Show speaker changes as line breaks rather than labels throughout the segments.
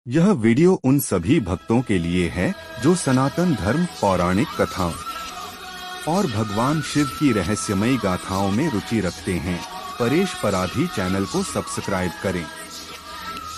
यह वीडियो उन सभी भक्तों के लिए है जो सनातन धर्म, पौराणिक कथाओं और भगवान शिव की रहस्यमयी गाथाओं में रुचि रखते हैं। परेश पराधी चैनल को सब्सक्राइब करें।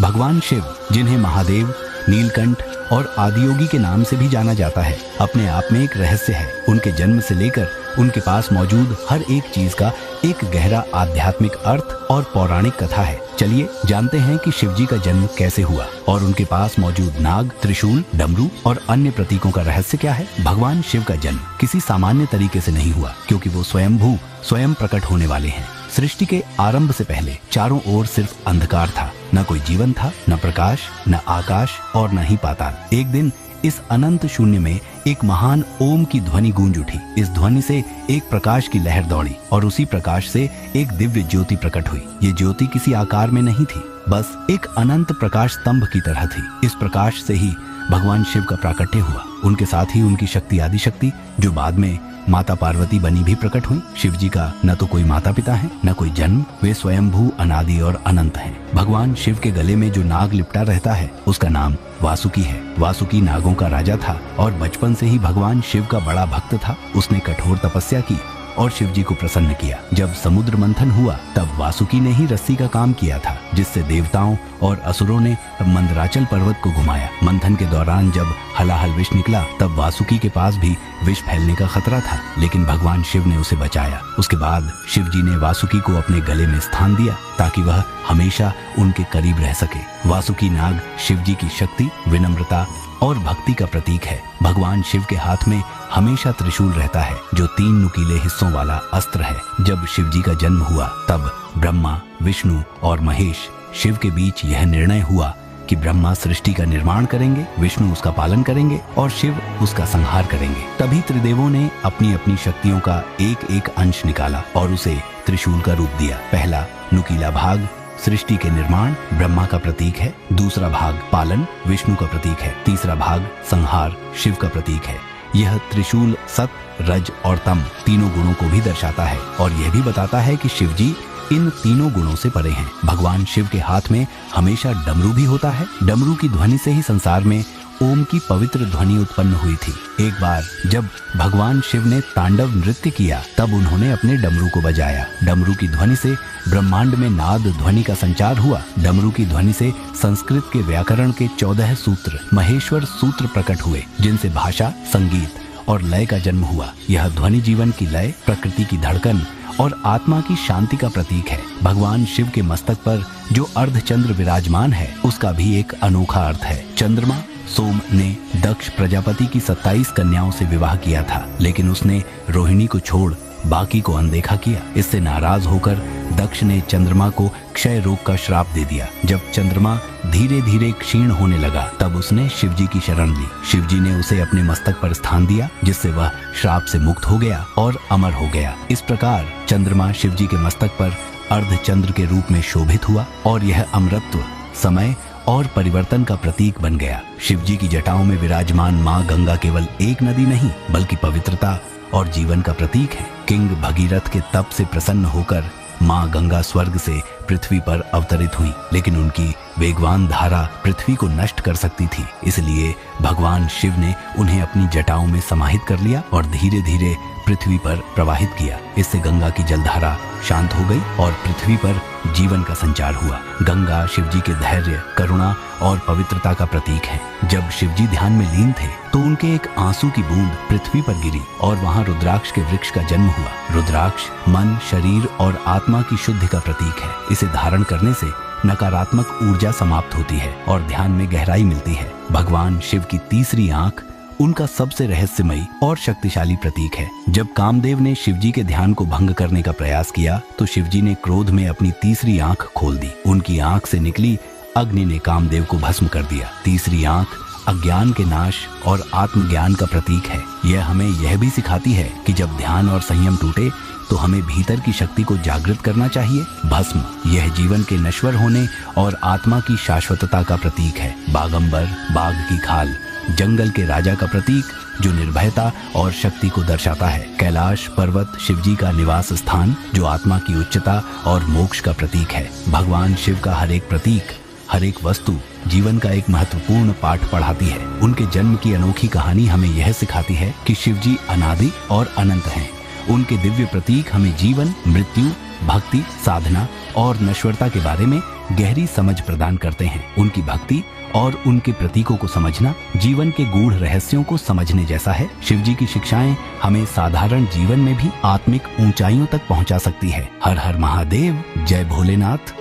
भगवान शिव, जिन्हें महादेव, नीलकंठ और आदियोगी के नाम से भी जाना जाता है, अपने आप में एक रहस्य है। उनके जन्म से लेकर उनके पास मौजूद हर एक चीज का एक गहरा आध्यात्मिक अर्थ और पौराणिक कथा है। चलिए जानते हैं कि शिव जी का जन्म कैसे हुआ और उनके पास मौजूद नाग, त्रिशूल, डमरू और अन्य प्रतीकों का रहस्य क्या है। भगवान शिव का जन्म किसी सामान्य तरीके से नहीं हुआ, क्योंकि वो स्वयं प्रकट होने वाले हैं। सृष्टि के आरंभ से पहले चारों ओर सिर्फ अंधकार था। न कोई जीवन था, न प्रकाश, न आकाश और न ही पाताल। एक दिन इस अनंत शून्य में एक महान ओम की ध्वनि गूंज उठी। इस ध्वनि से एक प्रकाश की लहर दौड़ी और उसी प्रकाश से एक दिव्य ज्योति प्रकट हुई। ये ज्योति किसी आकार में नहीं थी, बस एक अनंत प्रकाश स्तंभ की तरह थी। इस प्रकाश से ही भगवान शिव का प्राकट्य हुआ। उनके साथ ही उनकी शक्ति, आदिशक्ति, जो बाद में माता पार्वती बनी, भी प्रकट हुई। शिव जी का न तो कोई माता पिता है, न कोई जन्म। वे स्वयंभू, अनादि और अनंत हैं। भगवान शिव के गले में जो नाग लिपटा रहता है, उसका नाम वासुकी है। वासुकी नागों का राजा था और बचपन से ही भगवान शिव का बड़ा भक्त था। उसने कठोर तपस्या की और शिव जी को प्रसन्न किया। जब समुद्र मंथन हुआ, तब वासुकी ने ही रस्सी का काम किया था, जिससे देवताओं और असुरों ने मंदराचल पर्वत को घुमाया। मंथन के दौरान जब हलाहल विष निकला, तब वासुकी के पास भी विष फैलने का खतरा था, लेकिन भगवान शिव ने उसे बचाया। उसके बाद शिव जी ने वासुकी को अपने गले में स्थान दिया, ताकि वह हमेशा उनके करीब रह सके। वासुकी नाग शिव जी की शक्ति, विनम्रता और भक्ति का प्रतीक है। भगवान शिव के हाथ में हमेशा त्रिशूल रहता है, जो 3 नुकीले हिस्सों वाला अस्त्र है। जब शिव जी का जन्म हुआ, तब ब्रह्मा, विष्णु और महेश शिव के बीच यह निर्णय हुआ कि ब्रह्मा सृष्टि का निर्माण करेंगे, विष्णु उसका पालन करेंगे और शिव उसका संहार करेंगे। तभी त्रिदेवों ने अपनी अपनी शक्तियों का एक एक अंश निकाला और उसे त्रिशूल का रूप दिया। पहला नुकीला भाग सृष्टि के निर्माण, ब्रह्मा का प्रतीक है। दूसरा भाग पालन, विष्णु का प्रतीक है। तीसरा भाग संहार, शिव का प्रतीक है। यह त्रिशूल सत, रज और तम तीनों गुणों को भी दर्शाता है और यह भी बताता है कि शिव जी इन तीनों गुणों से परे हैं। भगवान शिव के हाथ में हमेशा डमरू भी होता है। डमरू की ध्वनि से ही संसार में ओम की पवित्र ध्वनि उत्पन्न हुई थी। एक बार जब भगवान शिव ने तांडव नृत्य किया, तब उन्होंने अपने डमरू को बजाया। डमरू की ध्वनि से ब्रह्मांड में नाद ध्वनि का संचार हुआ। डमरू की ध्वनि से संस्कृत के व्याकरण के 14 सूत्र, महेश्वर सूत्र प्रकट हुए, जिनसे भाषा, संगीत और लय का जन्म हुआ। यह ध्वनि जीवन की लय, प्रकृति की धड़कन और आत्मा की शांति का प्रतीक है। भगवान शिव के मस्तक पर जो अर्धचंद्र विराजमान है, उसका भी एक अनोखा अर्थ है। चंद्रमा सोम ने दक्ष प्रजापति की 27 कन्याओं से विवाह किया था, लेकिन उसने रोहिणी को छोड़ बाकी को अनदेखा किया। इससे नाराज होकर दक्ष ने चंद्रमा को क्षय रोग का श्राप दे दिया। जब चंद्रमा धीरे धीरे क्षीण होने लगा, तब उसने शिव जी की शरण ली। शिव जी ने उसे अपने मस्तक पर स्थान दिया, जिससे वह श्राप से मुक्त हो गया और अमर हो गया। इस प्रकार चंद्रमा शिव जी के मस्तक पर अर्धचंद्र के रूप में शोभित हुआ और यह अमरत्व, समय और परिवर्तन का प्रतीक बन गया। शिव जी की जटाओं में विराजमान माँ गंगा केवल एक नदी नहीं, बल्कि पवित्रता और जीवन का प्रतीक है। किंग भगीरथ के तप से प्रसन्न होकर माँ गंगा स्वर्ग से पृथ्वी पर अवतरित हुई, लेकिन उनकी वेगवान धारा पृथ्वी को नष्ट कर सकती थी। इसलिए भगवान शिव ने उन्हें अपनी जटाओं में समाहित कर लिया और धीरे धीरे पृथ्वी पर प्रवाहित किया। इससे गंगा की जलधारा शांत हो गई और पृथ्वी पर जीवन का संचार हुआ। गंगा शिव जी के धैर्य, करुणा और पवित्रता का प्रतीक है। जब शिव जी ध्यान में लीन थे, तो उनके एक आंसू की बूंद पृथ्वी पर गिरी और वहां रुद्राक्ष के वृक्ष का जन्म हुआ। रुद्राक्ष मन, शरीर और आत्मा की शुद्धि का प्रतीक है। इसे धारण करने से नकारात्मक ऊर्जा समाप्त होती है और ध्यान में गहराई मिलती है। भगवान शिव की तीसरी आंख उनका सबसे रहस्यमयी और शक्तिशाली प्रतीक है। जब कामदेव ने शिव जी के ध्यान को भंग करने का प्रयास किया, तो शिव जी ने क्रोध में अपनी तीसरी आंख खोल दी। उनकी आंख से निकली अग्नि ने कामदेव को भस्म कर दिया। तीसरी आंख अज्ञान के नाश और आत्मज्ञान का प्रतीक है। यह हमें यह भी सिखाती है कि जब ध्यान और संयम टूटे, तो हमें भीतर की शक्ति को जागृत करना चाहिए। भस्म, यह जीवन के नश्वर होने और आत्मा की शाश्वतता का प्रतीक है। बागंबर, बाघ की खाल, जंगल के राजा का प्रतीक, जो निर्भयता और शक्ति को दर्शाता है। कैलाश पर्वत शिवजी का निवास स्थान, जो आत्मा की उच्चता और मोक्ष का प्रतीक है। भगवान शिव का हर एक प्रतीक हर एक वस्तु जीवन का एक महत्वपूर्ण पाठ पढ़ाती है। उनके जन्म की अनोखी कहानी हमें यह सिखाती है कि शिव जी अनादि और अनंत हैं। उनके दिव्य प्रतीक हमें जीवन, मृत्यु, भक्ति, साधना और नश्वरता के बारे में गहरी समझ प्रदान करते हैं। उनकी भक्ति और उनके प्रतीकों को समझना जीवन के गूढ़ रहस्यों को समझने जैसा है। शिव जी की शिक्षाएं हमें साधारण जीवन में भी आत्मिक ऊंचाइयों तक पहुंचा सकती है। हर हर महादेव, जय भोलेनाथ।